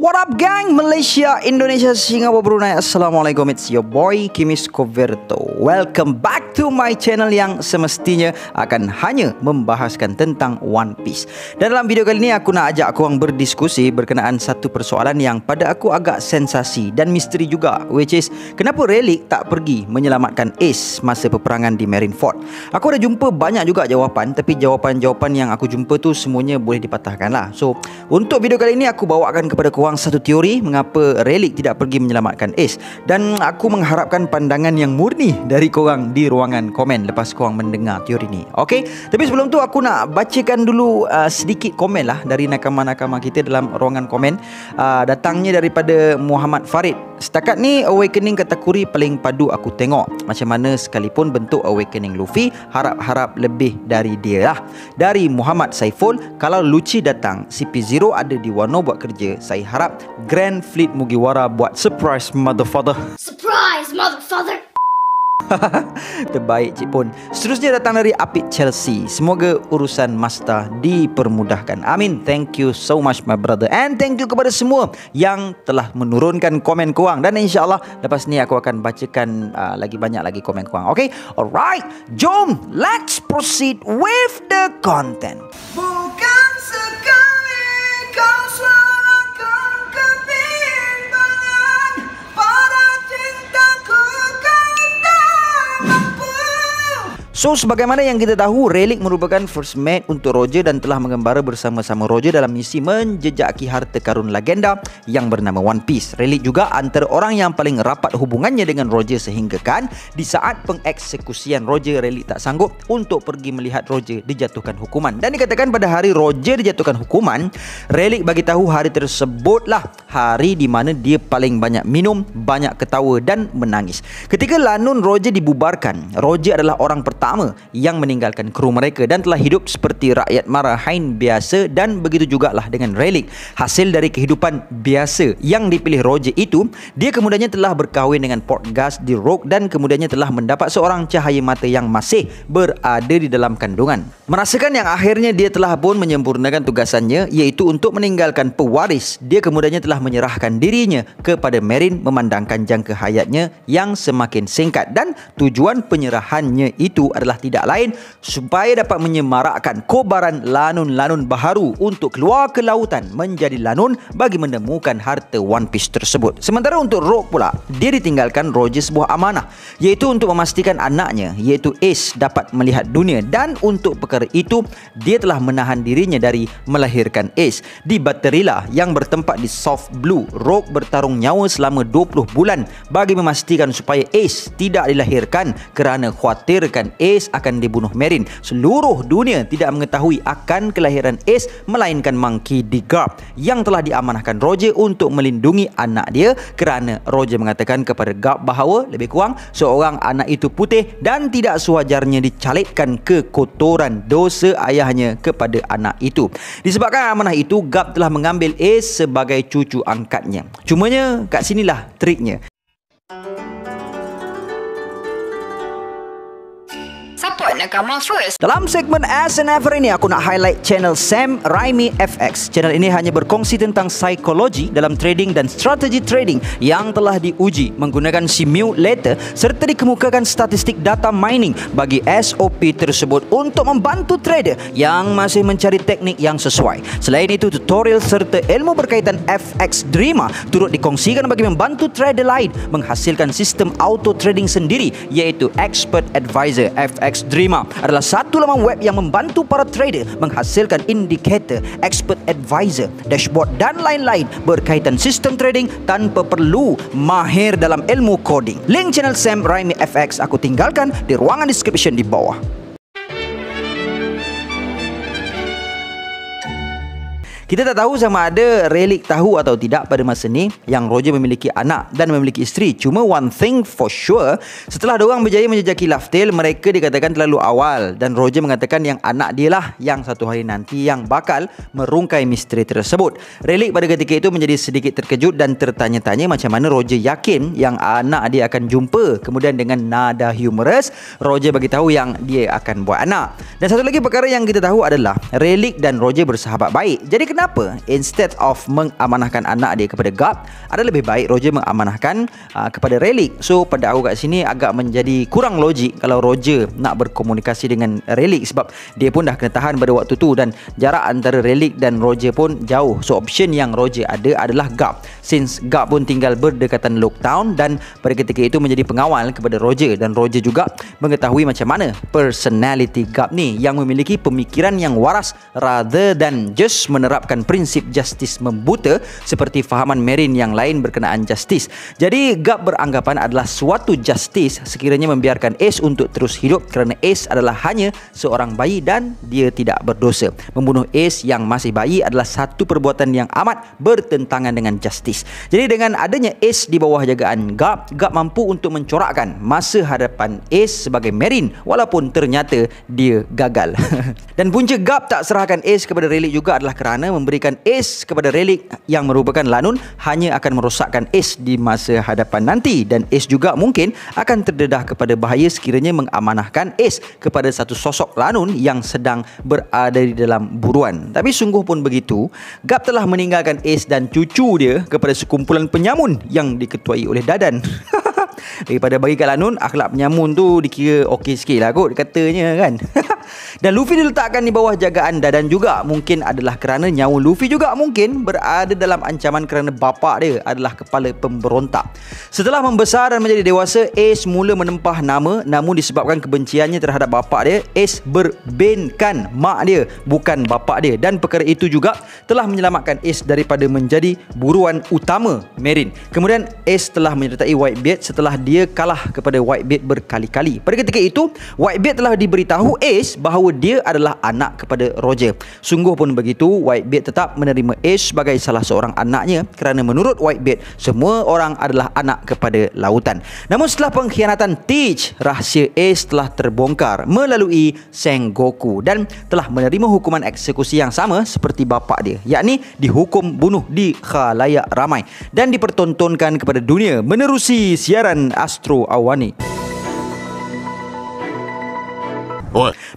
What up gang, Malaysia, Indonesia, Singapura, Brunei. Assalamualaikum, it's your boy Kimis Coverto. Welcome back to my channel yang semestinya akan hanya membahaskan tentang One Piece. Dan dalam video kali ini aku nak ajak korang berdiskusi berkenaan satu persoalan yang pada aku agak sensasi dan misteri juga, which is kenapa Rayleigh tak pergi menyelamatkan Ace masa peperangan di Marineford. Aku ada jumpa banyak juga jawapan, tapi jawapan-jawapan yang aku jumpa tu semuanya boleh dipatahkan lah. So untuk video kali ini aku bawakan kepada korang satu teori mengapa Rayleigh tidak pergi menyelamatkan Ace, dan aku mengharapkan pandangan yang murni dari korang di ruangan komen lepas korang mendengar teori ni. Okey, tapi sebelum tu aku nak bacakan dulu sedikit komen lah dari nakama-nakama kita dalam ruangan komen. Datangnya daripada Muhammad Farid. Setakat ni Awakening Katakuri paling padu aku tengok. Macam mana sekalipun bentuk Awakening Luffy, harap-harap lebih dari dia lah. Dari Muhammad Saiful, kalau Lucci datang, CP0 ada di Wano buat kerja, saya harap Grand Fleet Mugiwara buat surprise motherfucker. Surprise motherfucker. Terbaik Cik Pun. Seterusnya datang dari Apit Chelsea. Semoga urusan Masta dipermudahkan. Amin. Thank you so much my brother. And thank you kepada semua yang telah menurunkan komen korang. Dan insyaAllah lepas ni aku akan bacakan lagi banyak lagi komen korang. Okay? Alright. Jom, let's proceed with the content. Bukan sekali kau suarakan kebimbangan pada cintaku. So, sebagaimana yang kita tahu, Rayleigh merupakan first mate untuk Roger dan telah mengembara bersama-sama Roger dalam misi menjejaki harta karun legenda yang bernama One Piece. Rayleigh juga antara orang yang paling rapat hubungannya dengan Roger sehinggakan di saat pengeksekusian Roger, Rayleigh tak sanggup untuk pergi melihat Roger dijatuhkan hukuman. Dan dikatakan pada hari Roger dijatuhkan hukuman, Rayleigh bagi tahu hari tersebutlah hari di mana dia paling banyak minum, banyak ketawa dan menangis. Ketika lanun Roger dibubarkan, Roger adalah orang pertama yang meninggalkan kru mereka dan telah hidup seperti rakyat marahin biasa, dan begitu jugalah dengan Rayleigh. Hasil dari kehidupan biasa yang dipilih Roger itu, dia kemudiannya telah berkahwin dengan Portgas di Rogue dan kemudiannya telah mendapat seorang cahaya mata yang masih berada di dalam kandungan. Merasakan yang akhirnya dia telah pun menyempurnakan tugasannya, iaitu untuk meninggalkan pewaris, dia kemudiannya telah menyerahkan dirinya kepada Marine memandangkan jangka hayatnya yang semakin singkat, dan tujuan penyerahannya itu adalah tidak lain supaya dapat menyemarakkan kobaran lanun-lanun baharu untuk keluar ke lautan menjadi lanun bagi menemukan harta One Piece tersebut. Sementara untuk Rogue pula, dia ditinggalkan Roger sebuah amanah, iaitu untuk memastikan anaknya, iaitu Ace, dapat melihat dunia, dan untuk perkara itu dia telah menahan dirinya dari melahirkan Ace. Di Baterilla yang bertempat di Soft Blue, Rogue bertarung nyawa selama 20 bulan bagi memastikan supaya Ace tidak dilahirkan kerana khawatirkan Ace akan dibunuh Marine. Seluruh dunia tidak mengetahui akan kelahiran Ace melainkan Monkey D. Garp yang telah diamanahkan Roger untuk melindungi anak dia, kerana Roger mengatakan kepada Garp bahawa lebih kurang seorang anak itu putih dan tidak sewajarnya dicalitkan kekotoran dosa ayahnya kepada anak itu. Disebabkan amanah itu, Garp telah mengambil Ace sebagai cucu angkatnya. Cumanya kat sinilah triknya. Dalam segmen As and Ever ini, aku nak highlight channel Sam Raimi FX. Channel ini hanya berkongsi tentang psikologi dalam trading dan strategi trading yang telah diuji menggunakan simulator, serta dikemukakan statistik data mining bagi SOP tersebut untuk membantu trader yang masih mencari teknik yang sesuai. Selain itu, tutorial serta ilmu berkaitan FX Dreamer turut dikongsikan bagi membantu trader lain menghasilkan sistem auto trading sendiri, iaitu Expert Advisor. FX Dreamer adalah satu laman web yang membantu para trader menghasilkan indikator, expert advisor, dashboard dan lain-lain berkaitan sistem trading tanpa perlu mahir dalam ilmu coding. Link channel Sam Raimi FX aku tinggalkan di ruangan description di bawah. Kita tak tahu sama ada Rayleigh tahu atau tidak pada masa ni yang Roger memiliki anak dan memiliki isteri. Cuma one thing for sure, setelah diorang berjaya menjejaki Laugh Tale, mereka dikatakan terlalu awal, dan Roger mengatakan yang anak dia lah yang satu hari nanti yang bakal merungkai misteri tersebut. Rayleigh pada ketika itu menjadi sedikit terkejut dan tertanya-tanya macam mana Roger yakin yang anak dia akan jumpa. Kemudian dengan nada humorous, Roger bagi tahu yang dia akan buat anak. Dan satu lagi perkara yang kita tahu adalah Rayleigh dan Roger bersahabat baik. Jadi kenapa instead of mengamanahkan anak dia kepada Garp, ada lebih baik Roger mengamanahkan kepada Rayleigh. So pada aku kat sini agak menjadi kurang logik kalau Roger nak berkomunikasi dengan Rayleigh, sebab dia pun dah kena tahan pada waktu tu dan jarak antara Rayleigh dan Roger pun jauh. So option yang Roger ada adalah Garp, since Garp pun tinggal berdekatan Lockdown dan pada ketika itu menjadi pengawal kepada Roger, dan Roger juga mengetahui macam mana personality Garp ni yang memiliki pemikiran yang waras rather than just menerapkan prinsip justice membuta seperti fahaman Meryn yang lain berkenaan justice. Jadi Garp beranggapan adalah suatu justice sekiranya membiarkan Ace untuk terus hidup kerana Ace adalah hanya seorang bayi dan dia tidak berdosa. Membunuh Ace yang masih bayi adalah satu perbuatan yang amat bertentangan dengan justice. Jadi dengan adanya Ace di bawah jagaan Garp mampu untuk mencorakkan masa hadapan Ace sebagai Meryn walaupun ternyata dia gagal. Dan punca Garp tak serahkan Ace kepada Rayleigh juga adalah kerana memberikan Ace kepada Rayleigh yang merupakan lanun hanya akan merosakkan Ace di masa hadapan nanti, dan Ace juga mungkin akan terdedah kepada bahaya sekiranya mengamanahkan Ace kepada satu sosok lanun yang sedang berada di dalam buruan. Tapi sungguh pun begitu, Garp telah meninggalkan Ace dan cucu dia kepada sekumpulan penyamun yang diketuai oleh Dadan. Daripada bagi kat lanun, akhlak penyamun tu dikira okey sikit lah kot katanya kan. Dan Luffy diletakkan di bawah jagaan Dadan juga mungkin adalah kerana nyawa Luffy juga mungkin berada dalam ancaman kerana bapa dia adalah kepala pemberontak. Setelah membesar dan menjadi dewasa, Ace mula menempah nama, namun disebabkan kebenciannya terhadap bapa dia, Ace berbenkan mak dia bukan bapa dia, dan perkara itu juga telah menyelamatkan Ace daripada menjadi buruan utama Meryn. Kemudian Ace telah menyertai Whitebeard setelah dia kalah kepada Whitebeard berkali-kali. Pada ketika itu, Whitebeard telah diberitahu Ace bahawa dia adalah anak kepada Roger. Sungguh pun begitu, Whitebeard tetap menerima Ace sebagai salah seorang anaknya kerana menurut Whitebeard, semua orang adalah anak kepada lautan. Namun setelah pengkhianatan Teach, rahsia Ace telah terbongkar melalui Sengoku dan telah menerima hukuman eksekusi yang sama seperti bapa dia, yakni dihukum bunuh di khalayak ramai dan dipertontonkan kepada dunia menerusi siaran Astro Awani.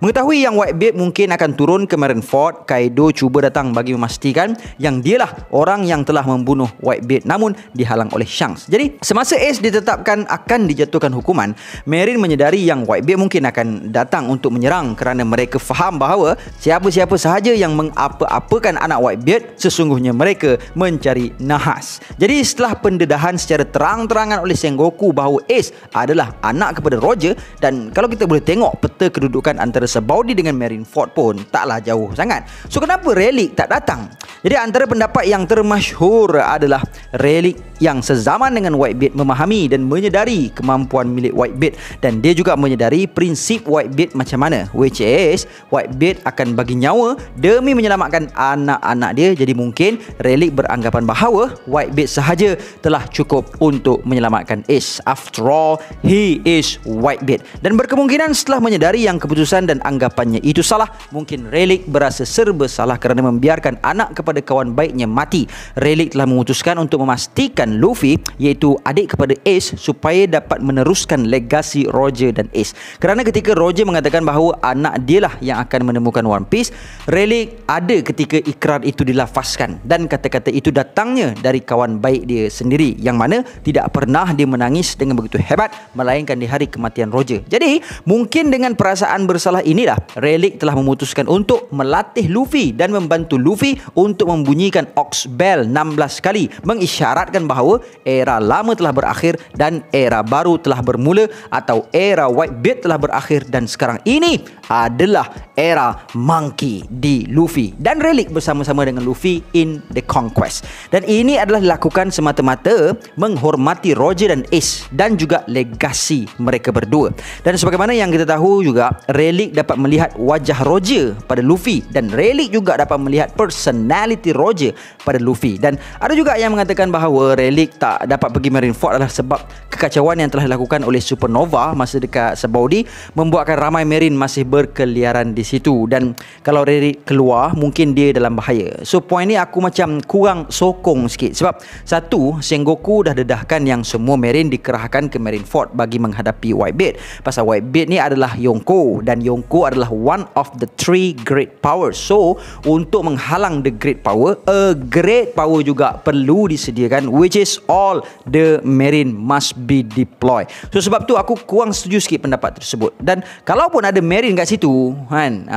Mengetahui yang Whitebeard mungkin akan turun ke Marineford, Kaido cuba datang bagi memastikan yang dialah orang yang telah membunuh Whitebeard, namun dihalang oleh Shanks. Jadi semasa Ace ditetapkan akan dijatuhkan hukuman, Meryn menyedari yang Whitebeard mungkin akan datang untuk menyerang kerana mereka faham bahawa siapa-siapa sahaja yang mengapa-apakan anak Whitebeard sesungguhnya mereka mencari nahas. Jadi setelah pendedahan secara terang-terangan oleh Sengoku bahawa Ace adalah anak kepada Roger, dan kalau kita boleh tengok peta kedudukan antara Sabaudi dengan Marineford pun taklah jauh sangat. So kenapa Rayleigh tak datang? Jadi antara pendapat yang termasyhur adalah Rayleigh yang sezaman dengan Whitebeard memahami dan menyedari kemampuan milik Whitebeard, dan dia juga menyedari prinsip Whitebeard macam mana, which is Whitebeard akan bagi nyawa demi menyelamatkan anak-anak dia. Jadi mungkin Rayleigh beranggapan bahawa Whitebeard sahaja telah cukup untuk menyelamatkan Ace. After all, he is Whitebeard. Dan berkemungkinan setelah menyedari yang keputusan dan anggapannya itu salah, mungkin Rayleigh berasa serba salah kerana membiarkan anak kepada kawan baiknya mati. Rayleigh telah memutuskan untuk memastikan Luffy, iaitu adik kepada Ace, supaya dapat meneruskan legasi Roger dan Ace. Kerana ketika Roger mengatakan bahawa anak dialah yang akan menemukan One Piece, Rayleigh ada ketika ikrar itu dilafazkan, dan kata-kata itu datangnya dari kawan baik dia sendiri yang mana tidak pernah dia menangis dengan begitu hebat melainkan di hari kematian Roger. Jadi mungkin dengan perasaan bersalah inilah Rayleigh telah memutuskan untuk melatih Luffy dan membantu Luffy untuk membunyikan Ox Bell 16 kali, mengisyaratkan bahawa era lama telah berakhir dan era baru telah bermula, atau era Whitebeard telah berakhir dan sekarang ini adalah era Monkey D. Luffy, dan Rayleigh bersama-sama dengan Luffy in the Conquest. Dan ini adalah dilakukan semata-mata menghormati Roger dan Ace dan juga legasi mereka berdua. Dan sebagaimana yang kita tahu juga, Rayleigh dapat melihat wajah Roger pada Luffy, dan Rayleigh juga dapat melihat personality Roger pada Luffy. Dan ada juga yang mengatakan bahawa Relic tak dapat pergi Marineford adalah sebab kekacauan yang telah dilakukan oleh supernova masa dekat Sabaudi membuatkan ramai Marine masih berkeliaran di situ, dan kalau Relic keluar mungkin dia dalam bahaya. So point ni aku macam kurang sokong sikit sebab satu, Sengoku dah dedahkan yang semua Marine dikerahkan ke Marineford bagi menghadapi Whitebeard. Pasal Whitebeard ni adalah Yonko, dan Yonko adalah one of the 3 great powers. So untuk menghalang the great power, a great power juga perlu disediakan, which is all the Marine must be deployed. So sebab tu aku kurang setuju sikit pendapat tersebut. Dan kalaupun ada Marine kat situ kan,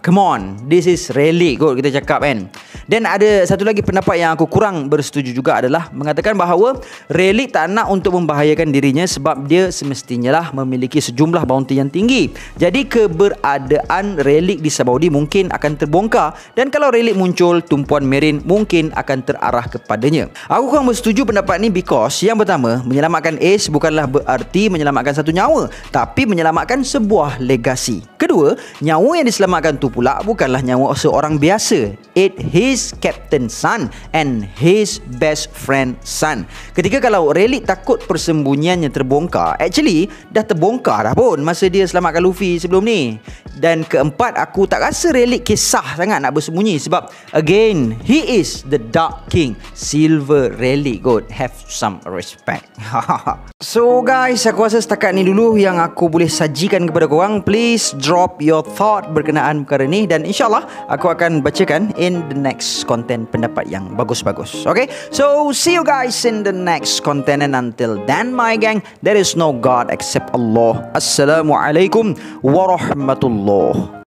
come on, this is Relic kot kita cakap kan. Dan ada satu lagi pendapat yang aku kurang bersetuju juga adalah mengatakan bahawa Relic tak nak untuk membahayakan dirinya sebab dia semestinya lah memiliki sejumlah bounty yang tinggi. Jadi keberadaan Relic di Sabaudi mungkin akan terbongkar, dan kalau Relic muncul, tumpuan Marine mungkin akan terarah kepadanya. Aku kurang bersetuju pendapat ni because yang pertama, menyelamatkan Ace bukanlah berarti menyelamatkan satu nyawa, tapi menyelamatkan sebuah legasi. Kedua, nyawa yang diselamatkan tu pula bukanlah nyawa seorang biasa. It his captain son and his best friend son. Ketika kalau Relic takut persembunyiannya terbongkar, actually dah terbongkar dah pun masa dia selamatkan Luffy sebelum ni. Dan keempat, aku tak rasa Relic kisah sangat nak bersembunyi sebab again, he is the Dark King. Silver Relic God, have some respect. So guys, aku rasa setakat ni dulu yang aku boleh sajikan kepada korang. Please drop your thought berkenaan perkara ni, dan insyaAllah aku akan bacakan in the next content pendapat yang bagus-bagus. Okay, so see you guys in the next content, and until then my gang, there is no God except Allah. Assalamualaikum warahmatullahi